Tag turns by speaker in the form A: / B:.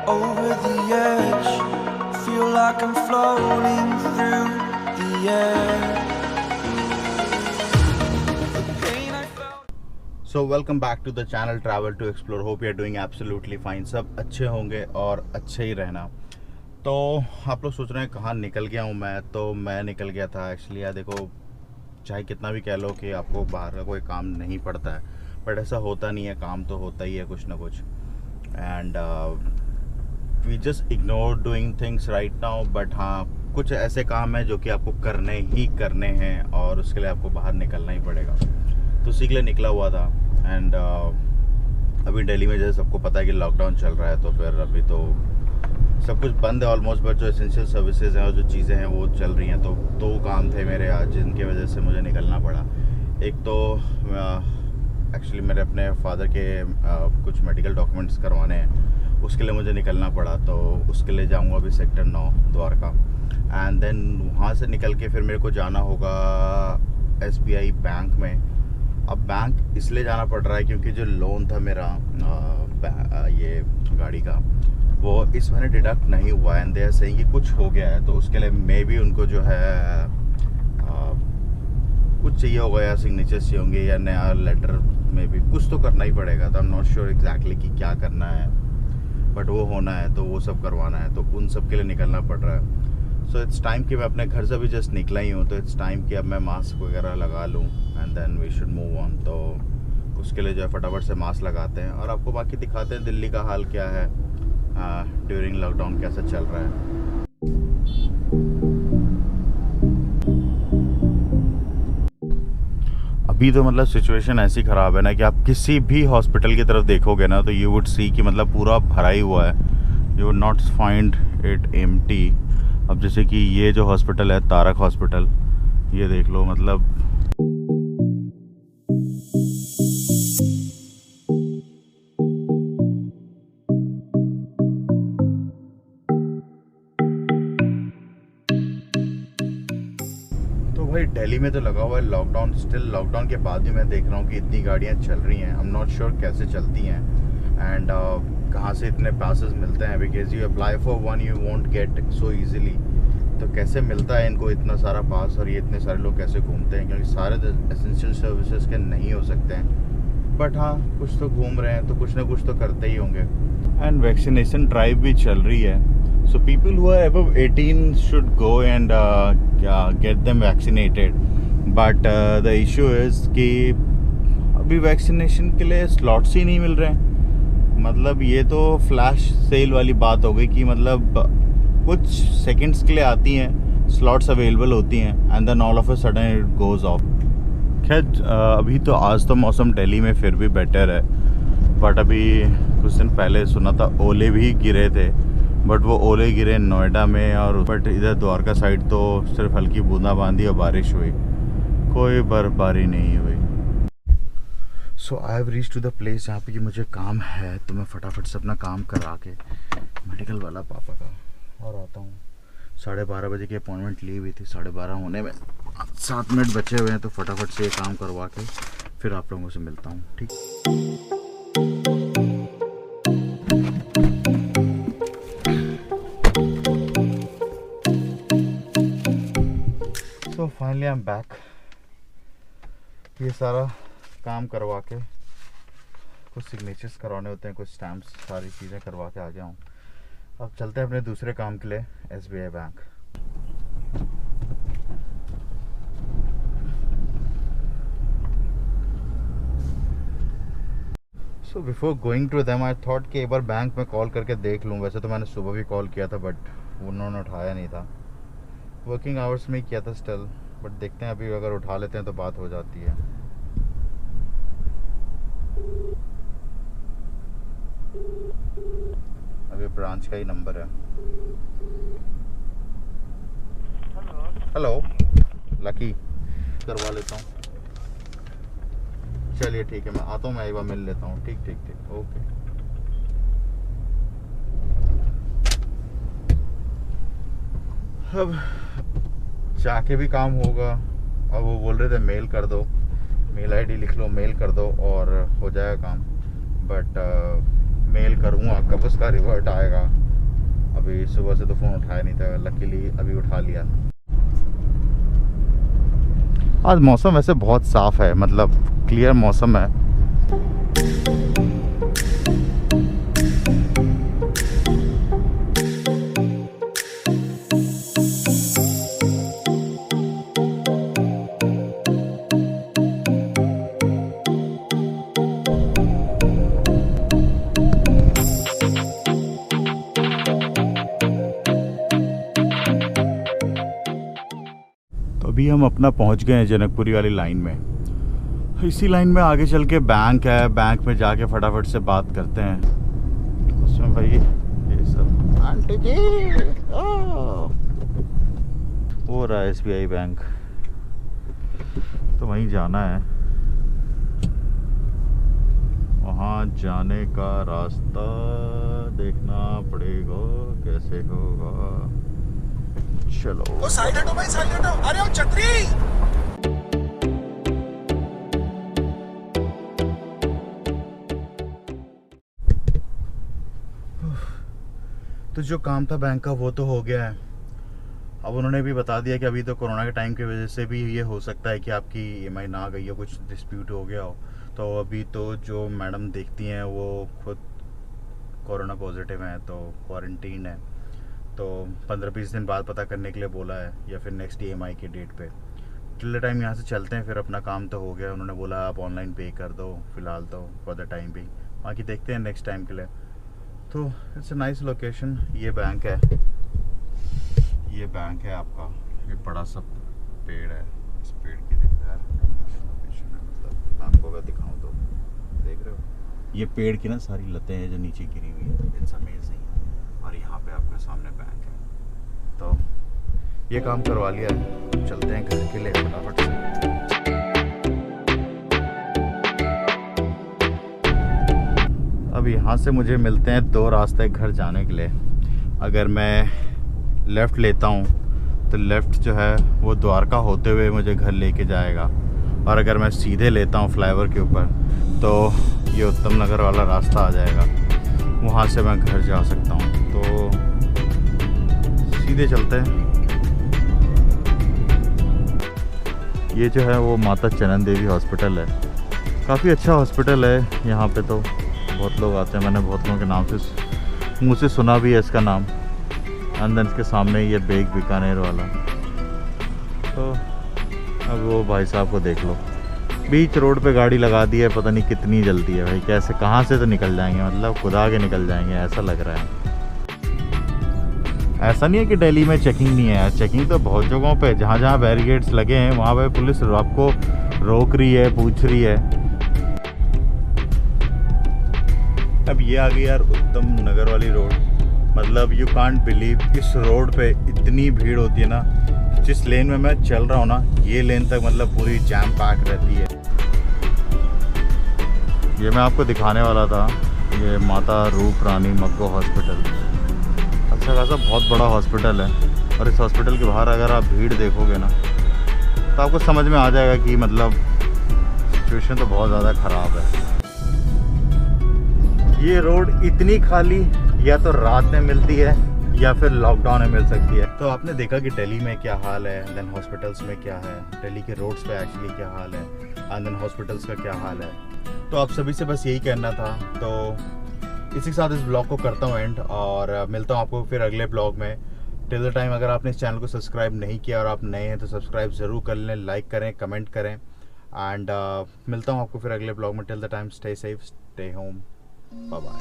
A: over the edge. Feel like I'm floating through the air. The pain I felt.
B: So welcome back to the channel Travel to Explore. Hope you are doing absolutely fine. सब अच्छे होंगे और अच्छे ही रहना। तो आप लोग सोच रहे हैं कहाँ निकल गया हूँ मैं। तो मैं निकल गया था एक्चुअली। यार देखो, चाहे कितना भी कह लो कि आपको बाहर का कोई काम नहीं पड़ता है, बट ऐसा होता नहीं है। काम तो होता ही है कुछ ना कुछ। And we just ignore doing things right now. But हाँ, कुछ ऐसे काम हैं जो कि आपको करने ही करने हैं और उसके लिए आपको बाहर निकलना ही पड़ेगा। तो उसी के लिए निकला हुआ था। एंड अभी दिल्ली में जैसे सबको पता है कि लॉकडाउन चल रहा है, तो फिर अभी तो सब कुछ बंद है ऑलमोस्ट। बट जो एसेंशियल सर्विसेज हैं और जो चीज़ें हैं वो चल रही हैं। तो दो काम थे मेरे आज जिनकी वजह से मुझे निकलना पड़ा। एक तो एक्चुअली मेरे अपने फादर के कुछ मेडिकल डॉक्यूमेंट्स करवाने हैं, उसके लिए मुझे निकलना पड़ा। तो उसके लिए जाऊंगा अभी सेक्टर 9 द्वारका। एंड देन वहाँ से निकल के फिर मेरे को जाना होगा SBI बैंक में। अब बैंक इसलिए जाना पड़ रहा है क्योंकि जो लोन था मेरा ये गाड़ी का, वो इस महीने डिडक्ट नहीं हुआ है। एंड दे आर सेइंग कि कुछ हो गया है। तो उसके लिए मे भी उनको जो है कुछ चाहिए होगा, या सिग्नेचर चाहिए होंगे, या नया लेटर में भी कुछ तो करना ही पड़ेगा। तो I am not sure exactly कि क्या करना है, बट वो होना है तो वो सब करवाना है। तो उन सब के लिए निकलना पड़ रहा है। सो इट्स टाइम कि मैं अपने घर से भी जस्ट निकला ही हूँ। तो इट्स टाइम कि अब मैं मास्क वगैरह लगा लूँ and then we should move on. तो उसके लिए जो है फटाफट से मास्क लगाते हैं और आपको बाकी दिखाते हैं दिल्ली का हाल क्या है ड्यूरिंग लॉकडाउन, कैसा चल रहा है। अभी तो मतलब सिचुएशन ऐसी ख़राब है ना कि आप किसी भी हॉस्पिटल की तरफ देखोगे ना तो यू वुड सी कि मतलब पूरा भरा ही हुआ है। You would not find it empty. अब जैसे कि ये जो हॉस्पिटल है तारक हॉस्पिटल, ये देख लो मतलब दिल्ली में तो लगा हुआ है लॉकडाउन। स्टिल लॉकडाउन के बाद भी मैं देख रहा हूँ कि इतनी गाड़ियाँ चल रही हैं। आई एम नॉट श्योर कैसे चलती हैं एंड कहाँ से इतने पासेस मिलते हैं, because you apply for one you won't get so easily. तो कैसे मिलता है इनको इतना सारा पास और ये इतने सारे लोग कैसे घूमते हैं, क्योंकि सारे एसेंशियल सर्विसेज के नहीं हो सकते हैं। बट हाँ, कुछ तो घूम रहे हैं तो कुछ ना कुछ तो करते ही होंगे। एंड वैक्सीनेशन ड्राइव भी चल रही है। So people who are above 18 should go and get them vaccinated. But the issue is कि अभी वैक्सीनेशन के लिए स्लॉट्स ही नहीं मिल रहे हैं। मतलब ये तो फ्लैश सेल वाली बात हो गई कि मतलब कुछ सेकंड्स के लिए आती हैं, स्लॉट्स अवेलेबल होती हैं and then all of a sudden it goes off. खैर अभी तो आज तो मौसम दिल्ली में फिर भी बेटर है। बट अभी कुछ दिन पहले सुना था ओले भी गिरे थे, बट वो ओले गिरे नोएडा में। और बट इधर द्वारका साइड तो सिर्फ हल्की बूंदाबांदी और बारिश हुई, कोई बर्फबारी नहीं हुई। So I have reach to the place जहाँ पे कि मुझे काम है। तो मैं फटाफट से अपना काम करा के मेडिकल वाला पापा का और आता हूँ। 12:30 बजे की अपॉइंटमेंट ली हुई थी, 12:30 होने में 7 मिनट बचे हुए हैं। तो फटाफट से ये काम करवा के फिर आप लोगों से मिलता हूँ, ठीक। तो फाइनली आई एम बैक। ये सारा काम करवा के कुछ सिग्नेचर्स करवाने होते हैं, कुछ स्टैम्प्स, सारी चीज़ें करवा के आ गया हूँ। अब चलते हैं अपने दूसरे काम के लिए SBI bank. So before going to them I thought कि एक बार बैंक में कॉल करके देख लूँ। वैसे तो मैंने सुबह भी कॉल किया था बट उन्होंने उठाया नहीं था। वर्किंग आवर्स में ही किया था स्टिल, बट देखते हैं अभी अगर उठा लेते हैं तो बात हो जाती है। अभी ब्रांच का ही नंबर है। हेलो लकी, करवा लेता हूँ। चलिए ठीक है, मैं आता हूँ, मैं एक बार मिल लेता हूँ। ठीक ठीक ठीक, ओके। अब जाके भी काम होगा। अब वो बोल रहे थे मेल कर दो, मेल आईडी लिख लो, मेल कर दो और हो जाएगा काम। बट मेल करूँगा कब उसका रिवर्ट आएगा। अभी सुबह से तो फ़ोन उठाया नहीं था, लकीली अभी उठा लिया। आज मौसम वैसे बहुत साफ़ है, मतलब क्लियर मौसम है। अभी हम अपना पहुंच गए हैं जनकपुरी वाली लाइन में। इसी लाइन में आगे चल के बैंक है, बैंक में जाके फटाफट से बात करते हैं उसमें। भाई ये सब आंटी जी वो रहा है SBI बैंक, तो वहीं जाना है। वहाँ जाने का रास्ता देखना पड़ेगा कैसे होगा। चलो
C: ओ साइड हटो भाई, साइड हटो। अरे ओ छतरी।
B: तो जो काम था बैंक का वो तो हो गया है। अब उन्होंने भी बता दिया कि अभी तो कोरोना के टाइम की वजह से भी ये हो सकता है कि आपकी EMI ना गई हो, कुछ डिस्प्यूट हो गया हो। तो अभी तो जो मैडम देखती हैं वो खुद कोरोना पॉजिटिव हैं, तो क्वारंटीन है। तो 15-20 दिन बाद पता करने के लिए बोला है, या फिर नेक्स्ट EMI के डेट पे। टिल द टाइम यहाँ से चलते हैं, फिर अपना काम तो हो गया। उन्होंने बोला आप ऑनलाइन पे कर दो फ़िलहाल तो फॉर द टाइम भी, बाकी देखते हैं नेक्स्ट टाइम के लिए। तो इट्स अ नाइस लोकेशन। ये बैंक है, ये बैंक है आपका। ये बड़ा सा पेड़ है, इस पेड़ की दिख रहा है लोकेशन है, मतलब आपको अगर दिखाऊँ तो देख रहे हो ये पेड़ की ना सारी लतें हैं जो नीचे गिरी हुई है। It's amazing. और यहाँ पे आपके सामने बैंक है, तो ये काम करवा लिया है। चलते हैं घर के लिए फटाफट से। अब यहाँ से मुझे मिलते हैं 2 रास्ते घर जाने के लिए। अगर मैं लेफ़्ट लेता हूँ तो लेफ़्ट जो है वो द्वारका होते हुए मुझे घर लेके जाएगा, और अगर मैं सीधे लेता हूँ फ्लाईओवर के ऊपर तो ये उत्तम नगर वाला रास्ता आ जाएगा, वहाँ से मैं घर जा सकता हूँ। तो सीधे चलते हैं। ये जो है वो माता चनन देवी हॉस्पिटल है, काफ़ी अच्छा हॉस्पिटल है। यहाँ पे तो बहुत लोग आते हैं, मैंने बहुत लोगों के नाम से मुँह से सुना भी है इसका नाम। अंदर इसके सामने ये बेग बीकानेर वाला। तो अब वो भाई साहब को देख लो, बीच रोड पे गाड़ी लगा दी है, पता नहीं कितनी जल्दी है भाई, कैसे कहाँ से तो निकल जाएंगे, मतलब खुदा के निकल जाएंगे ऐसा लग रहा है। ऐसा नहीं है कि दिल्ली में चेकिंग नहीं है, चेकिंग तो बहुत जगहों पे, जहाँ जहाँ बैरिकेड्स लगे हैं वहाँ पे पुलिस आपको रोक रही है, पूछ रही है। अब ये आ गई यार उत्तम नगर वाली रोड। मतलब यू कांट बिलीव इस रोड पे इतनी भीड़ होती है ना। जिस लेन में मैं चल रहा हूँ ना, ये लेन तक मतलब पूरी जैम पैक रहती है। ये मैं आपको दिखाने वाला था, ये माता रूप रानी मग्गो हॉस्पिटल। अच्छा खासा बहुत बड़ा हॉस्पिटल है, और इस हॉस्पिटल के बाहर अगर आप भीड़ देखोगे ना तो आपको समझ में आ जाएगा कि मतलब सिचुएशन तो बहुत ज़्यादा ख़राब है। ये रोड इतनी खाली या तो रात में मिलती है या फिर लॉकडाउन में मिल सकती है। तो आपने देखा कि दिल्ली में क्या हाल है, देन हॉस्पिटल्स में क्या है, दिल्ली के रोड्स पे एक्चुअली क्या हाल है, एंड देन हॉस्पिटल्स का क्या हाल है। तो आप सभी से बस यही कहना था। तो इसी के साथ इस ब्लॉग को करता हूँ एंड, और मिलता हूँ आपको फिर अगले ब्लॉग में। टिल द टाइम अगर आपने इस चैनल को सब्सक्राइब नहीं किया और आप नए हैं तो सब्सक्राइब ज़रूर कर लें, लाइक करें, कमेंट करें, एंड मिलता हूँ आपको फिर अगले ब्लॉग में। Till the time stay safe, stay home, bye bye.